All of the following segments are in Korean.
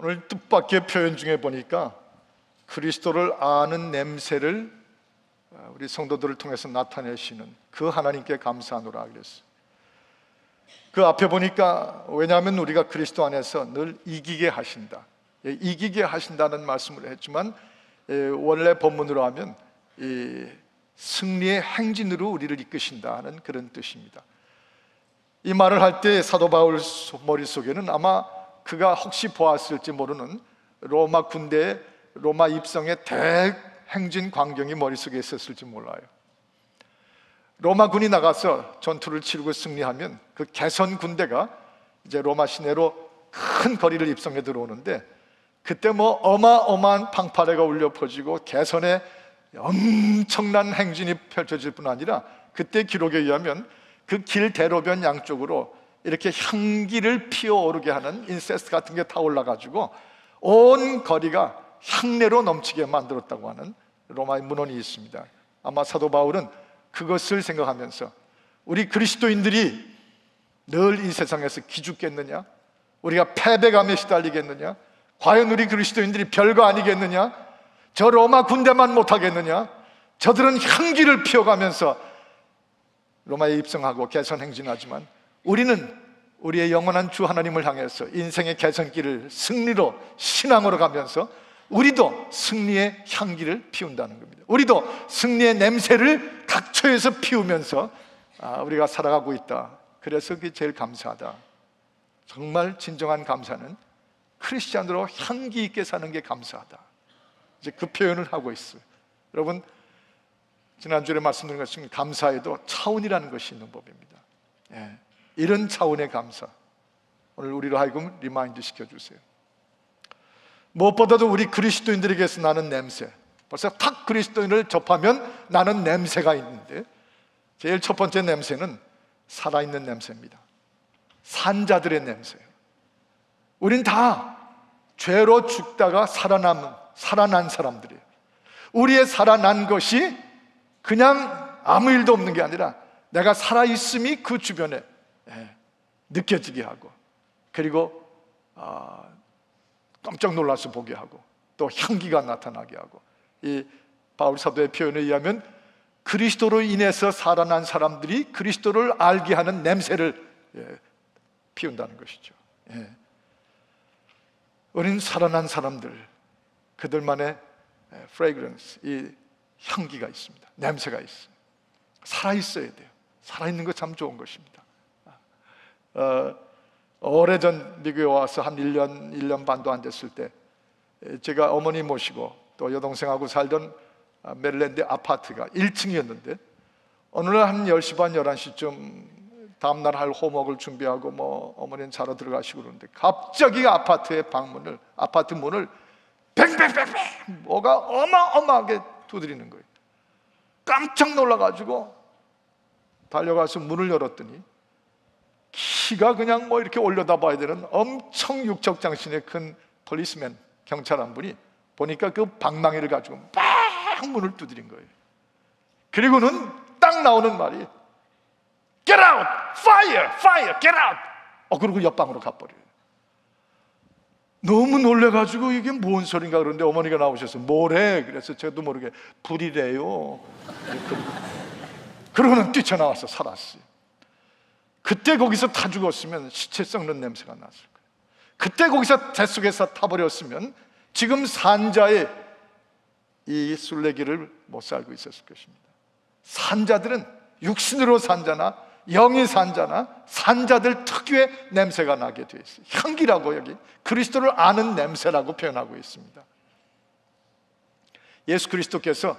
오늘 뜻밖의 표현 중에 보니까 그리스도를 아는 냄새를 우리 성도들을 통해서 나타내시는 그 하나님께 감사하노라 그랬어요. 그 앞에 보니까, 왜냐하면 우리가 그리스도 안에서 늘 이기게 하신다, 이기게 하신다는 말씀을 했지만 원래 본문으로 하면 승리의 행진으로 우리를 이끄신다 하는 그런 뜻입니다. 이 말을 할 때 사도 바울 머릿속에는 아마 그가 혹시 보았을지 모르는 로마 군대의 로마 입성의 대행진 광경이 머릿속에 있었을지 몰라요. 로마 군이 나가서 전투를 치르고 승리하면 그 개선 군대가 이제 로마 시내로 큰 거리를 입성해 들어오는데, 그때 뭐 어마어마한 방파레가 울려 퍼지고 개선에 엄청난 행진이 펼쳐질 뿐 아니라, 그때 기록에 의하면 그 길 대로변 양쪽으로 이렇게 향기를 피어오르게 하는 인센스 같은 게 다 올라가지고 온 거리가 향내로 넘치게 만들었다고 하는 로마의 문헌이 있습니다. 아마 사도 바울은 그것을 생각하면서 우리 그리스도인들이 늘 이 세상에서 기죽겠느냐? 우리가 패배감에 시달리겠느냐? 과연 우리 그리스도인들이 별거 아니겠느냐? 저 로마 군대만 못하겠느냐? 저들은 향기를 피워가면서 로마에 입성하고 개선 행진하지만 우리는 우리의 영원한 주 하나님을 향해서 인생의 개선길을 승리로, 신앙으로 가면서 우리도 승리의 향기를 피운다는 겁니다. 우리도 승리의 냄새를 각처에서 피우면서 우리가 살아가고 있다. 그래서 그게 제일 감사하다. 정말 진정한 감사는 크리스찬으로 향기 있게 사는 게 감사하다. 이제 그 표현을 하고 있어요. 여러분, 지난주에 말씀드린 것처럼 감사에도 차원이라는 것이 있는 법입니다. 이런 차원의 감사, 오늘 우리로 하여금 리마인드 시켜주세요. 무엇보다도 우리 그리스도인들에게서 나는 냄새, 벌써 탁 그리스도인을 접하면 나는 냄새가 있는데, 제일 첫 번째 냄새는 살아있는 냄새입니다. 산자들의 냄새예요. 우린 다 죄로 죽다가 살아난 사람들이에요. 우리의 살아난 것이 그냥 아무 일도 없는 게 아니라 내가 살아있음이 그 주변에 느껴지게 하고, 그리고 깜짝 놀라서 보게 하고, 또 향기가 나타나게 하고, 이 바울 사도의 표현에 의하면 그리스도로 인해서 살아난 사람들이 그리스도를 알게 하는 냄새를 피운다는 것이죠. 우리는 살아난 사람들, 그들만의 프레그런스, 이 향기가 있습니다. 냄새가 있어요. 살아있어야 돼요. 살아있는 거 참 좋은 것입니다. 오래전 미국에 와서 한 1년 반도 안 됐을 때, 제가 어머니 모시고 또 여동생하고 살던 메릴랜드 아파트가 1층이었는데 어느 날 한 10시 반 11시쯤 다음날 할 홈워크를 준비하고 뭐 어머니는 자러 들어가시고 그러는데 갑자기 아파트 문을 뱅뱅뱅뱅 뭐가 어마어마하게 두드리는 거예요. 깜짝 놀라가지고 달려가서 문을 열었더니 키가 그냥 뭐 이렇게 올려다봐야 되는 엄청 육척장신의 큰 폴리스맨, 경찰 한 분이 보니까 그 방망이를 가지고 막 문을 두드린 거예요. 그리고는 딱 나오는 말이 Get out! Fire! Fire! Get out! 그리고 옆방으로 가버려요. 너무 놀래가지고 이게 뭔 소린가 그러는데 어머니가 나오셔서 뭐래? 그래서 저도 모르게 불이래요. 그러고는 뛰쳐나와서 살았어요. 그때 거기서 타 죽었으면 시체 썩는 냄새가 났을 거예요. 그때 거기서 뱃속에서 타버렸으면 지금 산자의 이 순례길을 못 살고 있었을 것입니다. 산자들은 육신으로 산자나 영이 산자나 산자들 특유의 냄새가 나게 되어 있어요. 향기라고, 여기 그리스도를 아는 냄새라고 표현하고 있습니다. 예수 그리스도께서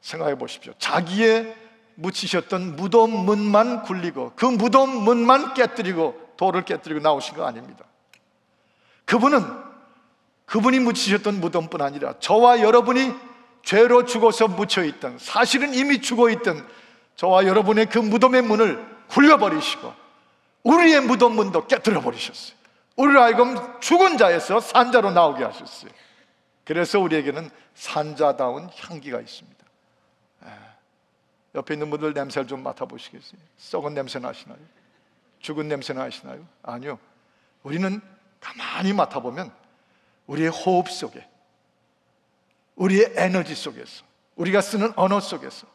생각해 보십시오. 자기의 묻히셨던 무덤 문만 굴리고 그 무덤 문만 깨뜨리고 돌을 깨뜨리고 나오신 거 아닙니다. 그분이 묻히셨던 무덤뿐 아니라 저와 여러분이 죄로 죽어서 묻혀있던, 사실은 이미 죽어있던 저와 여러분의 그 무덤의 문을 굴려버리시고 우리의 무덤 문도 깨뜨려 버리셨어요. 우리를 하여금 죽은 자에서 산자로 나오게 하셨어요. 그래서 우리에게는 산자다운 향기가 있습니다. 옆에 있는 분들 냄새를 좀 맡아보시겠어요? 썩은 냄새 나시나요? 죽은 냄새 나시나요? 아니요. 우리는 가만히 맡아보면 우리의 호흡 속에, 우리의 에너지 속에서, 우리가 쓰는 언어 속에서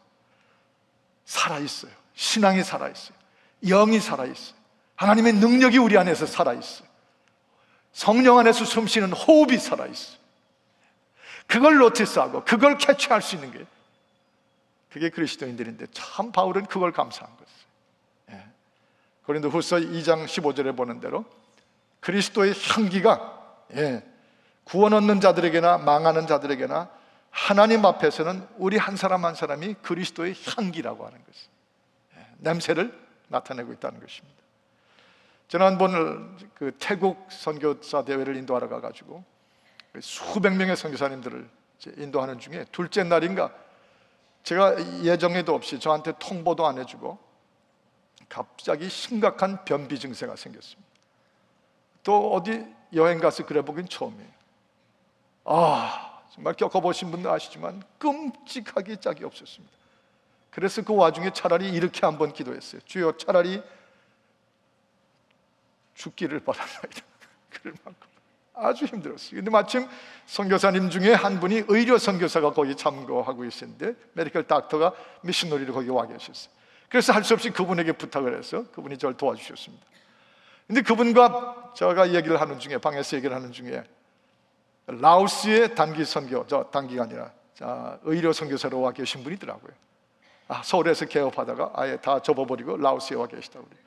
살아있어요. 신앙이 살아있어요. 영이 살아있어요. 하나님의 능력이 우리 안에서 살아있어요. 성령 안에서 숨쉬는 호흡이 살아있어요. 그걸 노티스하고 그걸 캐치할 수 있는 게, 그게 그리스도인들인데 참 바울은 그걸 감사한 것이에요. 고린도후서 2장 15절에 보는 대로 그리스도의 향기가 구원 얻는 자들에게나 망하는 자들에게나 하나님 앞에서는 우리 한 사람 한 사람이 그리스도의 향기라고 하는 것이에요. 냄새를 나타내고 있다는 것입니다. 지난번 그 태국 선교사 대회를 인도하러 가가지고 수백 명의 선교사님들을 인도하는 중에 둘째 날인가, 제가 예정에도 없이 저한테 통보도 안 해주고 갑자기 심각한 변비 증세가 생겼습니다. 또 어디 여행 가서 그래 보긴 처음이에요. 정말 겪어보신 분들 아시지만 끔찍하게 짝이 없었습니다. 그래서 그 와중에 차라리 이렇게 한번 기도했어요. 주여, 차라리 죽기를 바랍니다. 그럴 만큼 아주 힘들었어요. 근데 마침 선교사님 중에 한 분이 의료 선교사가 거기 참고하고 있었는데, 메디컬 닥터가 미셔너리로 거기 와 계셨어요. 그래서 할 수 없이 그분에게 부탁을 해서 그분이 저를 도와주셨습니다. 근데 그분과 제가 얘기를 하는 중에, 방에서 얘기를 하는 중에 라오스의 단기 선교, 단기가 아니라 의료 선교사로 와 계신 분이더라고요. 서울에서 개업하다가 아예 다 접어버리고 라오스에 와 계시다고 그래요.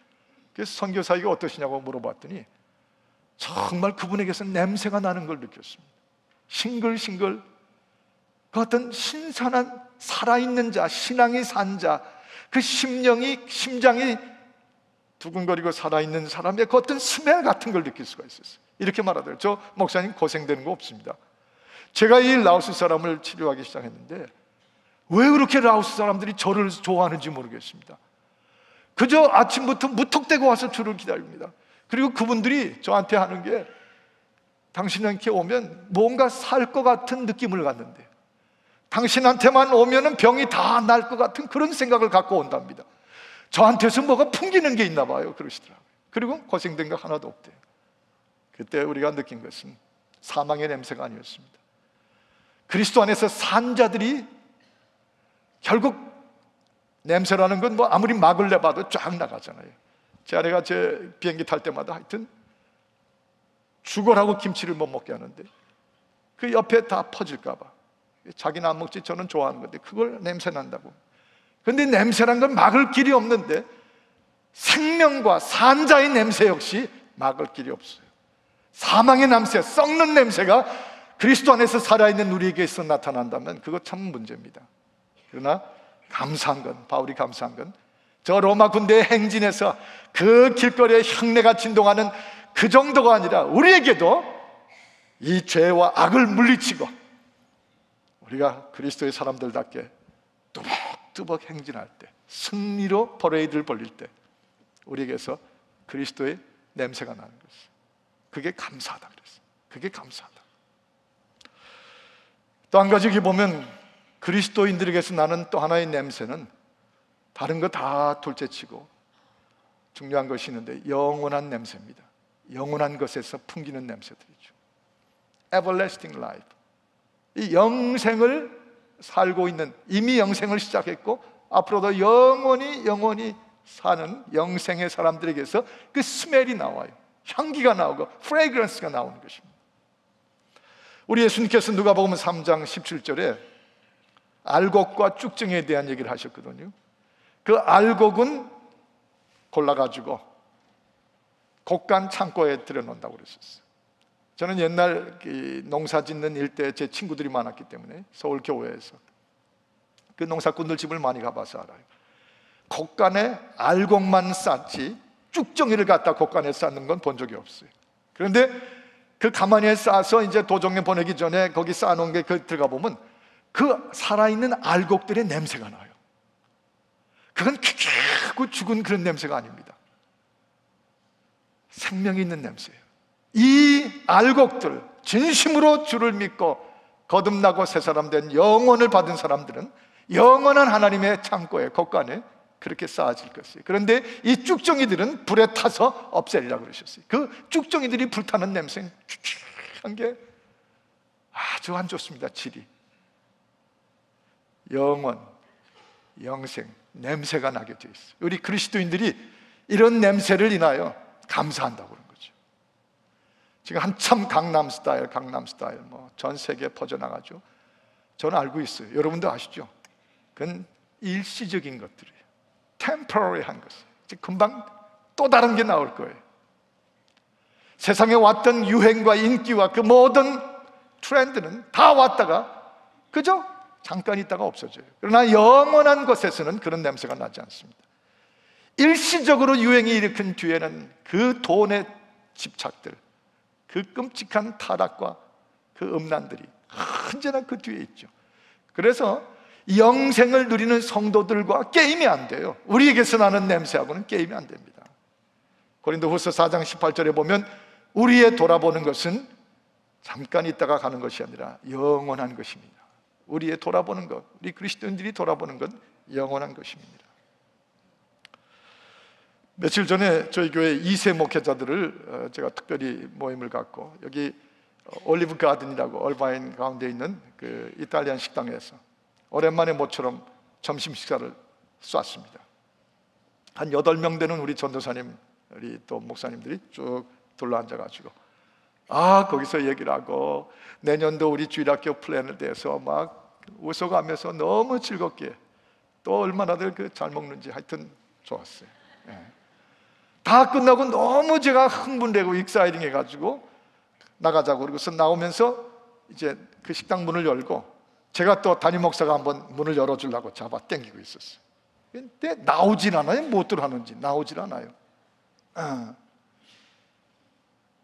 그래서 선교사에게 어떠시냐고 물어봤더니 정말 그분에게서 냄새가 나는 걸 느꼈습니다. 싱글싱글, 그 어떤 신선한 살아있는 자, 신앙이 산 자, 그 심장이 두근거리고 살아있는 사람의 그 어떤 스멜 같은 걸 느낄 수가 있었어요. 이렇게 말하더라고요. 저 목사님 고생되는 거 없습니다. 제가 이 라오스 사람을 치료하기 시작했는데 왜 그렇게 라오스 사람들이 저를 좋아하는지 모르겠습니다. 그저 아침부터 무턱대고 와서 저를 기다립니다. 그리고 그분들이 저한테 하는 게, 당신한테 오면 뭔가 살 것 같은 느낌을 갖는데, 당신한테만 오면은 병이 다 날 것 같은 그런 생각을 갖고 온답니다. 저한테서 뭐가 풍기는 게 있나 봐요. 그러시더라고요. 그리고 고생된 거 하나도 없대요. 그때 우리가 느낀 것은 사망의 냄새가 아니었습니다. 그리스도 안에서 산 자들이 결국, 냄새라는 건 뭐 아무리 막을 내봐도 쫙 나가잖아요. 제 아내가 제 비행기 탈 때마다 하여튼 죽어라고 김치를 못 먹게 하는데 그 옆에 다 퍼질까 봐. 자기는 안 먹지 저는 좋아하는 건데 그걸 냄새 난다고. 근데 냄새란 건 막을 길이 없는데 생명과 산자의 냄새 역시 막을 길이 없어요. 사망의 냄새, 썩는 냄새가 그리스도 안에서 살아있는 우리에게서 나타난다면 그거 참 문제입니다. 그러나 감사한 건, 바울이 감사한 건, 저 로마 군대의 행진에서 그 길거리에 향내가 진동하는 그 정도가 아니라 우리에게도 이 죄와 악을 물리치고 우리가 그리스도의 사람들답게 뚜벅뚜벅 행진할 때, 승리로 퍼레이드를 벌릴 때 우리에게서 그리스도의 냄새가 나는 것이에요. 그게 감사하다 그랬어요. 그게 감사하다. 또 한 가지 여기 보면 그리스도인들에게서 나는 또 하나의 냄새는 다른 거 다 둘째치고 중요한 것이 있는데 영원한 냄새입니다. 영원한 것에서 풍기는 냄새들이죠. Everlasting life. 이 영생을 살고 있는, 이미 영생을 시작했고 앞으로도 영원히 사는 영생의 사람들에게서 그 스멜이 나와요. 향기가 나오고 프레그런스가 나오는 것입니다. 우리 예수님께서 누가복음 3장 17절에 알곡과 쭉정이에 대한 얘기를 하셨거든요. 그 알곡은 골라가지고 곡간 창고에 들여놓는다고 그랬었어요. 저는 옛날 농사 짓는 일대에 제 친구들이 많았기 때문에 서울 교회에서 그 농사꾼들 집을 많이 가봐서 알아요. 곡간에 알곡만 쌓지 쭉정이를 갖다 곡간에 쌓는 건 본 적이 없어요. 그런데 그 가마니에 쌓아서 이제 도정에 보내기 전에 거기 쌓아놓은 게 들어가 보면 그 살아있는 알곡들의 냄새가 나요. 그건 퀴퀴하고 죽은 그런 냄새가 아닙니다. 생명이 있는 냄새예요. 이 알곡들, 진심으로 주를 믿고 거듭나고 새 사람 된 영혼을 받은 사람들은 영원한 하나님의 창고에, 곡간에 그렇게 쌓아질 것이에요. 그런데 이 쭉정이들은 불에 타서 없애리라고 그러셨어요. 그 쭉정이들이 불타는 냄새는 퀴퀴한 게 아주 안 좋습니다. 질이. 영원, 영생, 냄새가 나게 되어 있어요. 우리 그리스도인들이 이런 냄새를 인하여 감사한다고 그런 거죠. 지금 한참 강남 스타일 뭐 전 세계에 퍼져나가죠. 저는 알고 있어요. 여러분도 아시죠? 그건 일시적인 것들이에요. 템포러리한 것을. 금방 또 다른 게 나올 거예요. 세상에 왔던 유행과 인기와 그 모든 트렌드는 다 왔다가 그저 잠깐 있다가 없어져요. 그러나 영원한 것에서는 그런 냄새가 나지 않습니다. 일시적으로 유행이 일으킨 뒤에는 그 돈의 집착들, 그 끔찍한 타락과 그 음란들이 언제나 그 뒤에 있죠. 그래서 영생을 누리는 성도들과 게임이 안 돼요. 우리에게서 나는 냄새하고는 게임이 안 됩니다. 고린도후서 4장 18절에 보면 우리의 돌아보는 것은 잠깐 있다가 가는 것이 아니라 영원한 것입니다. 우리의 돌아보는 것, 우리 그리스도인들이 돌아보는 건 영원한 것입니다. 며칠 전에 저희 교회 2세 목회자들을 제가 특별히 모임을 갖고 여기 올리브 가든이라고 얼바인 가운데 있는 그 이탈리안 식당에서 오랜만에 모처럼 점심 식사를 쐈습니다. 한 8명 되는 우리 전도사님, 우리 또 목사님들이 쭉 둘러앉아가지고 거기서 얘기를 하고 내년도 우리 주일학교 플랜에 대해서 막 웃어가면서 너무 즐겁게 또 얼마나들 잘 먹는지 하여튼 좋았어요. 다 끝나고 너무 제가 흥분되고 익사이딩 해가지고 나가자고 그러고서 나오면서 이제 그 식당 문을 열고 제가 또 담임 목사가 한번 문을 열어주려고 잡아 당기고 있었어요. 근데 나오질 않아요. 못 들어가는지 나오질 않아요.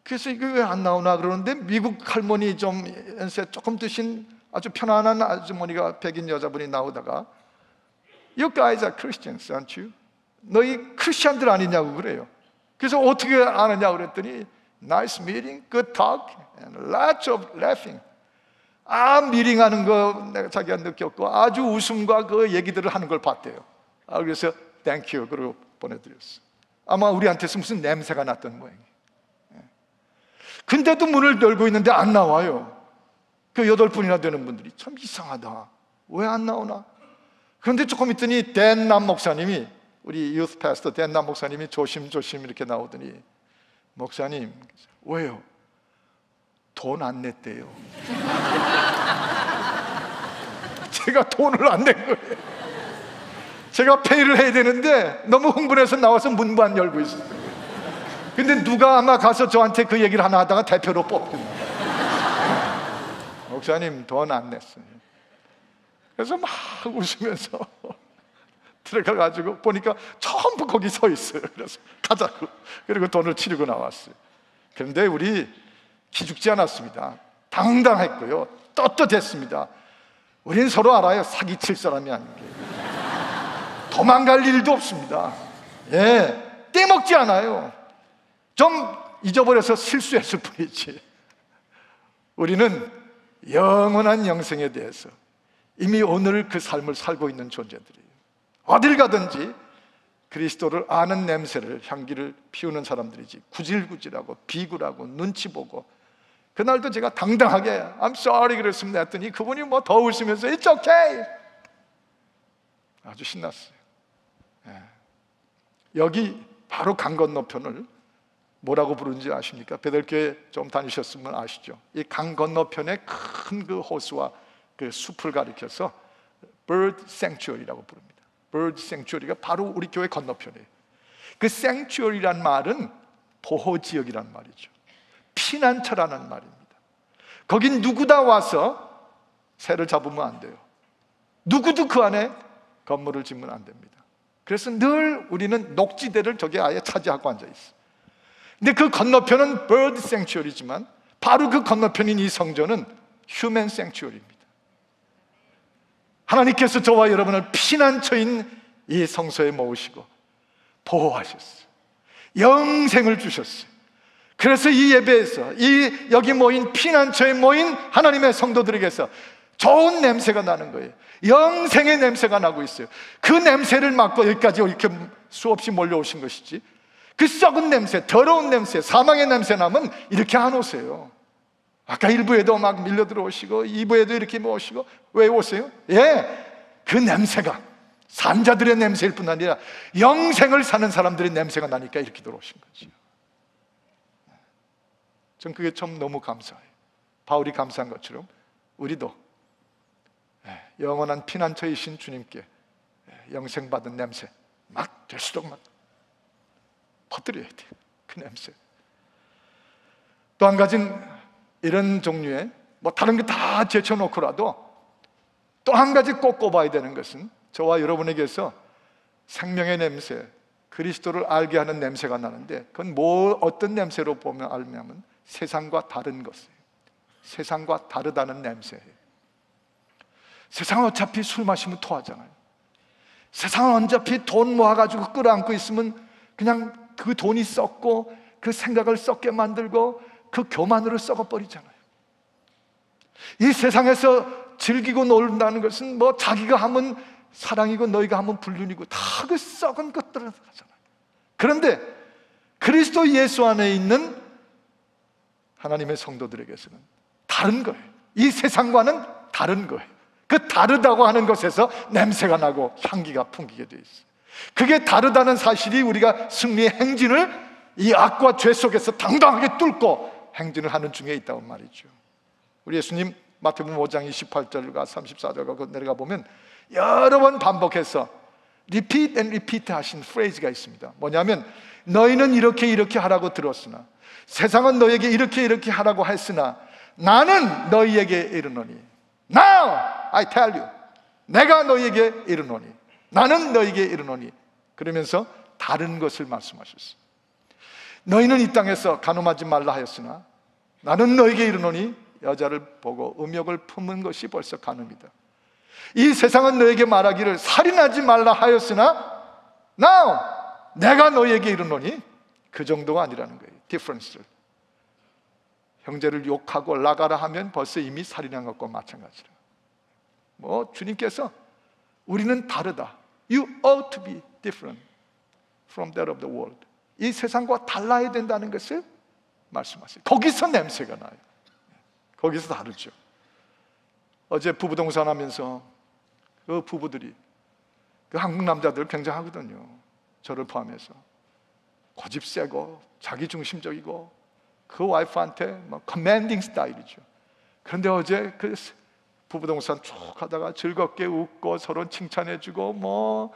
그래서 이게 왜 안 나오나 그러는데 미국 할머니 좀 연세 조금 드신 아주 편안한 아주머니가 백인 여자분이 나오다가 You guys are Christians, aren't you? 너희 크리스찬들 아니냐고 그래요. 그래서 어떻게 아느냐고 그랬더니 Nice meeting, good talk, and lots of laughing. 미링하는 거 내가 자기가 느꼈고 아주 웃음과 그 얘기들을 하는 걸 봤대요. 그래서 Thank you 그러고 보내드렸어요. 아마 우리한테서 무슨 냄새가 났던 모양이에요. 근데도 문을 열고 있는데 안 나와요. 그 8분이나 되는 분들이 참 이상하다. 왜 안 나오나? 그런데 조금 있더니 댄남 목사님이 우리 유스 패스터 댄남 목사님이 조심조심 이렇게 나오더니 목사님 왜요? 돈 안 냈대요. 제가 돈을 안 낸 거예요. 제가 페이를 해야 되는데 너무 흥분해서 나와서 문도 안 열고 있었어요. 근데 누가 아마 가서 저한테 그 얘기를 하나 하다가 대표로 뽑힙니다. 목사님 돈 안 냈어요. 그래서 막 웃으면서 들어가가지고 보니까 전부 거기 서 있어요. 그래서 가자고 그리고 돈을 치르고 나왔어요. 그런데 우리 기죽지 않았습니다. 당당했고요 떳떳했습니다. 우린 서로 알아요. 사기칠 사람이 아닌 게. 도망갈 일도 없습니다. 떼먹지 않아요. 좀 잊어버려서 실수했을 뿐이지 우리는 영원한 영생에 대해서 이미 오늘 그 삶을 살고 있는 존재들이에요. 어딜 가든지 그리스도를 아는 냄새를, 향기를 피우는 사람들이지 구질구질하고 비굴하고 눈치 보고. 그날도 제가 당당하게 I'm sorry 그랬습니다 했더니 그분이 뭐 더 웃으면서 It's okay 아주 신났어요. 여기 바로 강 건너편을 뭐라고 부르는지 아십니까? 베들교회 좀 다니셨으면 아시죠? 이 강 건너편에 큰 그 호수와 그 숲을 가리켜서 Bird Sanctuary라고 부릅니다. Bird Sanctuary가 바로 우리 교회 건너편이에요. 그 Sanctuary란 말은 보호지역이란 말이죠. 피난처라는 말입니다. 거긴 누구다 와서 새를 잡으면 안 돼요. 누구도 그 안에 건물을 짓면 안 됩니다. 그래서 늘 우리는 녹지대를 저기 아예 차지하고 앉아 있어요. 근데 그 건너편은 Bird Sanctuary지만 바로 그 건너편인 이 성전은 Human Sanctuary입니다. 하나님께서 저와 여러분을 피난처인 이 성소에 모으시고 보호하셨어요. 영생을 주셨어요. 그래서 이 예배에서 이 여기 모인 피난처에 모인 하나님의 성도들에게서 좋은 냄새가 나는 거예요. 영생의 냄새가 나고 있어요. 그 냄새를 맡고 여기까지 이렇게 수없이 몰려오신 것이지 그 썩은 냄새, 더러운 냄새, 사망의 냄새 나면 이렇게 안 오세요. 아까 1부에도 막 밀려 들어오시고 2부에도 이렇게 모시고 왜 오세요? 그 냄새가 산자들의 냄새일 뿐 아니라 영생을 사는 사람들의 냄새가 나니까 이렇게 들어오신 거죠. 전 그게 참 너무 감사해요. 바울이 감사한 것처럼 우리도 영원한 피난처이신 주님께 영생받은 냄새 막 될수록 막 퍼뜨려야 돼요. 그 냄새. 또 한 가지는 이런 종류의 다른 게 다 제쳐놓고라도 또 한 가지 꼭 꼽아야 되는 것은 저와 여러분에게서 생명의 냄새, 그리스도를 알게 하는 냄새가 나는데 그건 어떤 냄새로 보면 알면 세상과 다른 것이에요. 세상과 다르다는 냄새예요. 세상은 어차피 술 마시면 토하잖아요. 세상은 어차피 돈 모아가지고 끌어안고 있으면 그냥 그 돈이 썩고 그 생각을 썩게 만들고 그 교만으로 썩어버리잖아요. 이 세상에서 즐기고 놀다는 것은 자기가 하면 사랑이고 너희가 하면 불륜이고 다 그 썩은 것들을 하잖아요. 그런데 그리스도 예수 안에 있는 하나님의 성도들에게서는 다른 거예요. 이 세상과는 다른 거예요. 그 다르다고 하는 것에서 냄새가 나고 향기가 풍기게 돼 있어요. 그게 다르다는 사실이 우리가 승리의 행진을 이 악과 죄 속에서 당당하게 뚫고 행진을 하는 중에 있다고 말이죠. 우리 예수님 마태복음 5장 28절과 34절과 내려가 보면 여러 번 반복해서 repeat and repeat 하신 프레이즈가 있습니다. 뭐냐면 너희는 이렇게 하라고 들었으나 세상은 너에게 이렇게 하라고 했으나 나는 너희에게 이르노니 Now I tell you 내가 너희에게 이르노니 나는 너희에게 이르노니 그러면서 다른 것을 말씀하셨어요. 너희는 이 땅에서 간음하지 말라 하였으나 나는 너희에게 이르노니 여자를 보고 음욕을 품은 것이 벌써 간음이다. 이 세상은 너에게 말하기를 살인하지 말라 하였으나 Now 내가 너희에게 이르노니 그 정도가 아니라는 거예요. difference를. 형제를 욕하고 나가라 하면 벌써 이미 살인한 것과 마찬가지라. 주님께서 우리는 다르다. You ought to be different from that of the world. 이 세상과 달라야 된다는 것을 말씀하세요. 거기서 냄새가 나요. 거기서 다르죠. 어제 부부동산 하면서 그 부부들이 그 한국 남자들 굉장하거든요. 저를 포함해서 고집 세고 자기중심적이고 그 와이프한테 커맨딩 스타일이죠. 그런데 어제 그 부부동산 쭉 하다가 즐겁게 웃고 서로 칭찬해주고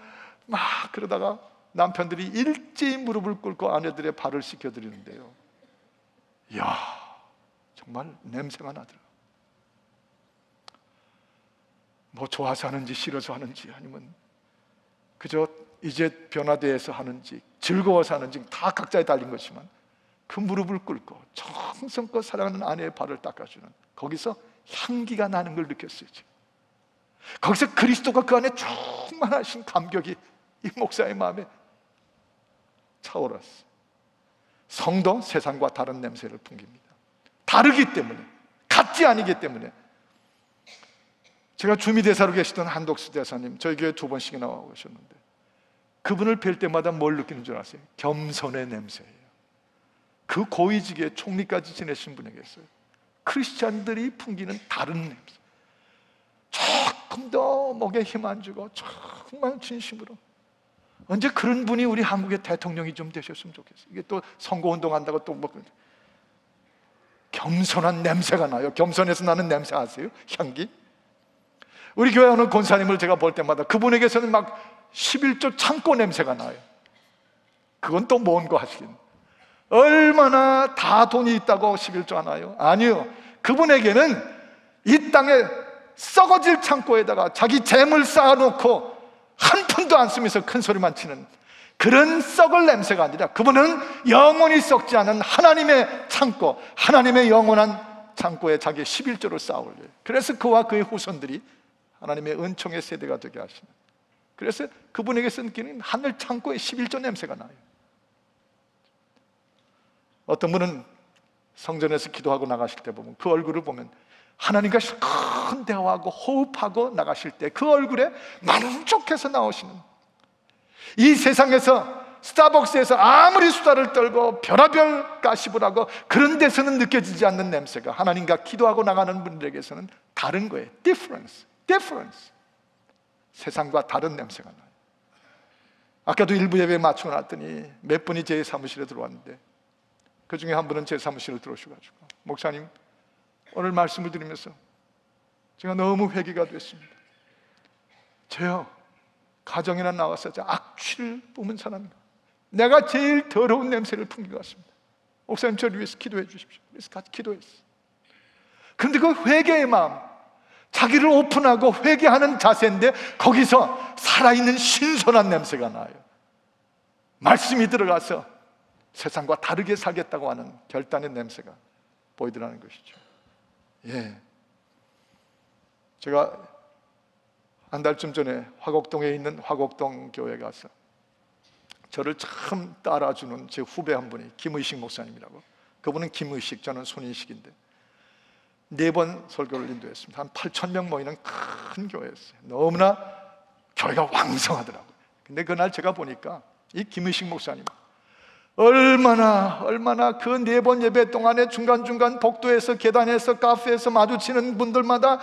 막 그러다가 남편들이 일제히 무릎을 꿇고 아내들의 발을 씻겨드리는데요. 이야, 정말 냄새가 나더라. 좋아서 하는지 싫어서 하는지 아니면 그저 이제 변화돼서 하는지 즐거워서 하는지 다 각자에 달린 것이지만 그 무릎을 꿇고 정성껏 사랑하는 아내의 발을 닦아주는 거기서 향기가 나는 걸 느꼈어요. 거기서 그리스도가 그 안에 충만하신 감격이 이 목사의 마음에 차오랐어요. 성도 세상과 다른 냄새를 풍깁니다. 다르기 때문에, 같지 아니기 때문에. 제가 주미대사로 계시던 한독수 대사님 저희 교회 2번씩이나 오셨는데 그분을 뵐 때마다 뭘 느끼는 줄 아세요? 겸손의 냄새예요. 그 고위직에 총리까지 지내신 분에게서요 크리스찬들이 풍기는 다른 냄새, 조금 더 목에 힘 안 주고 정말 진심으로 언제 그런 분이 우리 한국의 대통령이 좀 되셨으면 좋겠어요. 이게 또 선거운동 한다고 또 겸손한 냄새가 나요. 겸손해서 나는 냄새 아세요? 향기. 우리 교회 어느 권사님을 제가 볼 때마다 그분에게서는 막 11조 창고 냄새가 나요. 그건 또 뭔가 하시긴. 얼마나 다 돈이 있다고 11조 하나요? 아니요. 그분에게는 이 땅에 썩어질 창고에다가 자기 재물 쌓아놓고 한 푼도 안 쓰면서 큰 소리만 치는 그런 썩을 냄새가 아니라 그분은 영원히 썩지 않은 하나님의 창고, 하나님의 영원한 창고에 자기 11조를 쌓아올려요. 그래서 그와 그의 후손들이 하나님의 은총의 세대가 되게 하시는. 그래서 그분에게서 느끼는 하늘 창고에 11조 냄새가 나요. 어떤 분은 성전에서 기도하고 나가실 때 보면 그 얼굴을 보면 하나님과 큰 대화하고 호흡하고 나가실 때 그 얼굴에 만족해서 나오시는, 이 세상에서 스타벅스에서 아무리 수다를 떨고 별의별 가십을 하고 그런 데서는 느껴지지 않는 냄새가 하나님과 기도하고 나가는 분들에게서는 다른 거예요. difference. 세상과 다른 냄새가 나요. 아까도 일부 예배 맞추고 났더니 몇 분이 제 사무실에 들어왔는데 그 중에 한 분은 제 사무실을 들어오셔가지고, 목사님, 오늘 말씀을 드리면서 제가 너무 회개가 됐습니다. 저요, 가정이나 나와서 악취를 뿜은 사람입니다. 내가 제일 더러운 냄새를 풍긴 것 같습니다. 목사님, 저를 위해서 기도해 주십시오. 그래서 같이 기도했어요. 그런데 그 회개의 마음, 자기를 오픈하고 회개하는 자세인데 거기서 살아있는 신선한 냄새가 나요. 말씀이 들어가서 세상과 다르게 살겠다고 하는 결단의 냄새가 보이더라는 것이죠. 예, 제가 한 달쯤 전에 화곡동에 있는 화곡동 교회에 가서 저를 참 따라주는 제 후배 한 분이 김의식 목사님이라고, 그분은 김의식, 저는 손인식인데 4번 설교를 인도했습니다. 한 8,000명 모이는 큰 교회였어요. 너무나 교회가 왕성하더라고요. 근데 그날 제가 보니까 이 김의식 목사님 얼마나 그 4번 예배 동안에 중간중간 복도에서, 계단에서, 카페에서 마주치는 분들마다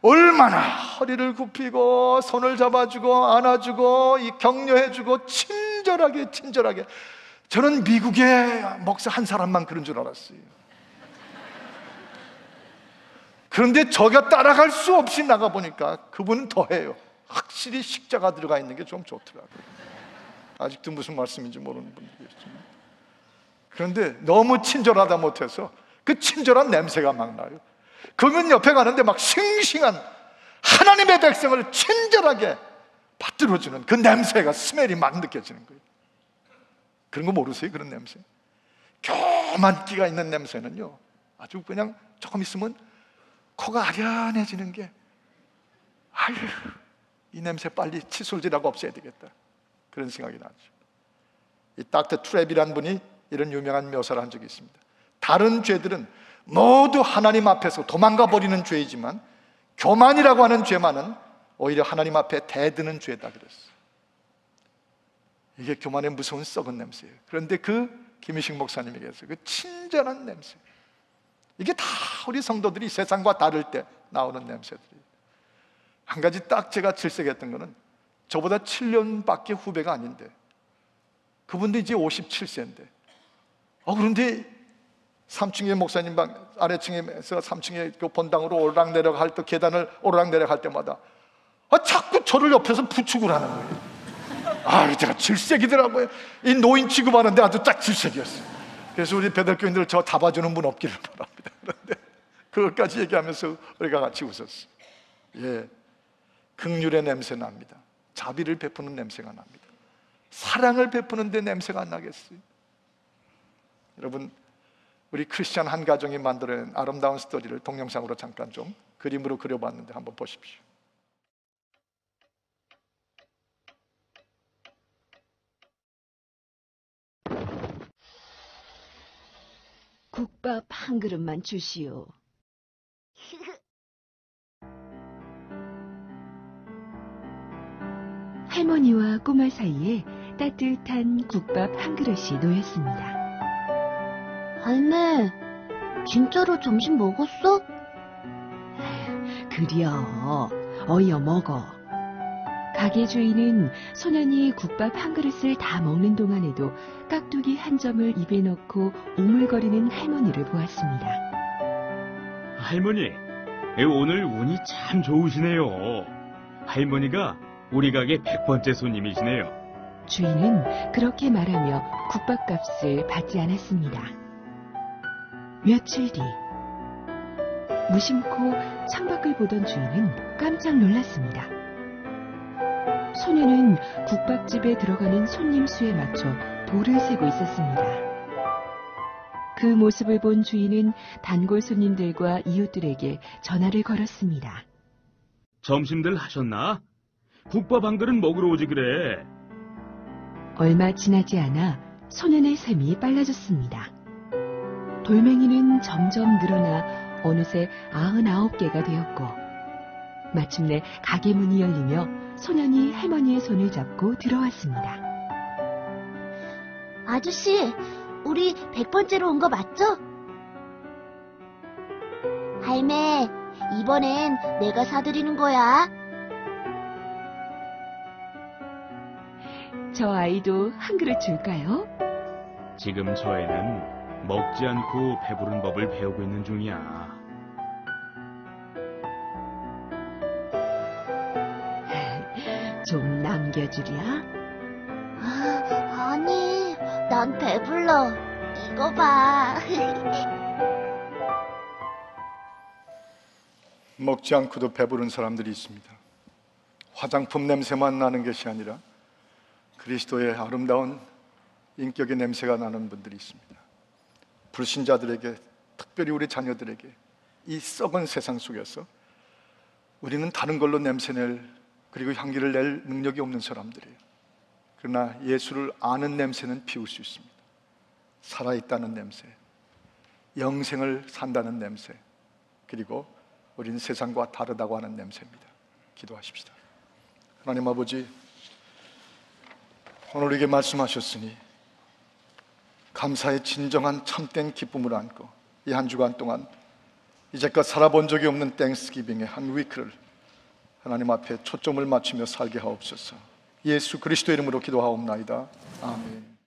얼마나 허리를 굽히고 손을 잡아주고 안아주고 격려해주고 친절하게. 저는 미국의 목사 한 사람만 그런 줄 알았어요. 그런데 저가 따라갈 수 없이 나가보니까 그분은 더해요. 확실히 식자가 들어가 있는 게 좀 좋더라고요. 아직도 무슨 말씀인지 모르는 분들이 있지만, 그런데 너무 친절하다 못해서 그 친절한 냄새가 막 나요. 그분 옆에 가는데 막 싱싱한 하나님의 백성을 친절하게 받들어주는 그 냄새가, 스멜이 막 느껴지는 거예요. 그런 거 모르세요? 그런 냄새, 교만기가 있는 냄새는요, 아주 그냥 조금 있으면 코가 아련해지는 게, 아유, 이 냄새 빨리 칫솔질하고 없애야 되겠다, 그런 생각이 나죠. 이 닥터 트랩이라는 분이 이런 유명한 묘사를 한 적이 있습니다. 다른 죄들은 모두 하나님 앞에서 도망가 버리는 죄이지만 교만이라고 하는 죄만은 오히려 하나님 앞에 대드는 죄다 그랬어요. 이게 교만의 무서운 썩은 냄새예요. 그런데 그 김희식 목사님에게서 그 친절한 냄새, 이게 다 우리 성도들이 세상과 다를 때 나오는 냄새들이에요. 한 가지 딱 제가 질색했던 거는, 저보다 7년밖에 후배가 아닌데 그분도 이제 57세인데 그런데 3층에 목사님 방, 아래층에서 3층에 그 본당으로 오르락내리락 할 때, 계단을 오르락내리락 할 때마다 자꾸 저를 옆에서 부축을 하는 거예요. 제가 질색이더라고요. 이 노인 취급하는데 아주 딱 질색이었어요. 그래서 우리 배달교인들 저 다 봐주는 분 없기를 바랍니다. 그런데 그것까지 얘기하면서 우리가 같이 웃었어요. 예, 긍휼의 냄새 납니다. 자비를 베푸는 냄새가 납니다. 사랑을 베푸는 데 냄새가 안 나겠어요? 여러분, 우리 크리스찬 한 가정이 만들어낸 아름다운 스토리를 동영상으로 잠깐 좀 그림으로 그려봤는데 한번 보십시오. 국밥 한 그릇만 주시오. 할머니와 꼬마 사이에 따뜻한 국밥 한 그릇이 놓였습니다. 할매, 진짜로 점심 먹었어? 그려, 어여 먹어. 가게 주인은 소년이 국밥 한 그릇을 다 먹는 동안에도 깍두기 한 점을 입에 넣고 오물거리는 할머니를 보았습니다. 할머니, 오늘 운이 참 좋으시네요. 할머니가 우리 가게 100번째 손님이시네요. 주인은 그렇게 말하며 국밥값을 받지 않았습니다. 며칠 뒤, 무심코 창밖을 보던 주인은 깜짝 놀랐습니다. 소년은 국밥집에 들어가는 손님 수에 맞춰 돌을 세고 있었습니다. 그 모습을 본 주인은 단골 손님들과 이웃들에게 전화를 걸었습니다. 점심들 하셨나? 국밥 한 그릇 먹으러 오지 그래. 얼마 지나지 않아 소년의 셈이 빨라졌습니다. 돌멩이는 점점 늘어나 어느새 99개가 되었고, 마침내 가게 문이 열리며 소년이 할머니의 손을 잡고 들어왔습니다. 아저씨, 우리 100번째로 온 거 맞죠? 할매, 이번엔 내가 사드리는 거야. 저 아이도 한 그릇 줄까요? 지금 저 애는 먹지 않고 배부른 법을 배우고 있는 중이야. 좀 남겨주랴? 아니, 난 배불러. 이거 봐. 먹지 않고도 배부른 사람들이 있습니다. 화장품 냄새만 나는 것이 아니라 그리스도의 아름다운 인격의 냄새가 나는 분들이 있습니다. 불신자들에게, 특별히 우리 자녀들에게 이 썩은 세상 속에서 우리는 다른 걸로 냄새낼, 그리고 향기를 낼 능력이 없는 사람들이에요. 그러나 예수를 아는 냄새는 피울 수 있습니다. 살아있다는 냄새, 영생을 산다는 냄새, 그리고 우리는 세상과 다르다고 하는 냄새입니다. 기도하십시다. 하나님 아버지, 오늘 우리에게 말씀하셨으니 감사의 진정한 참된 기쁨을 안고 이 한 주간 동안 이제껏 살아본 적이 없는 땡스기빙의 한 위크를 하나님 앞에 초점을 맞추며 살게 하옵소서. 예수 그리스도 이름으로 기도하옵나이다. 아멘.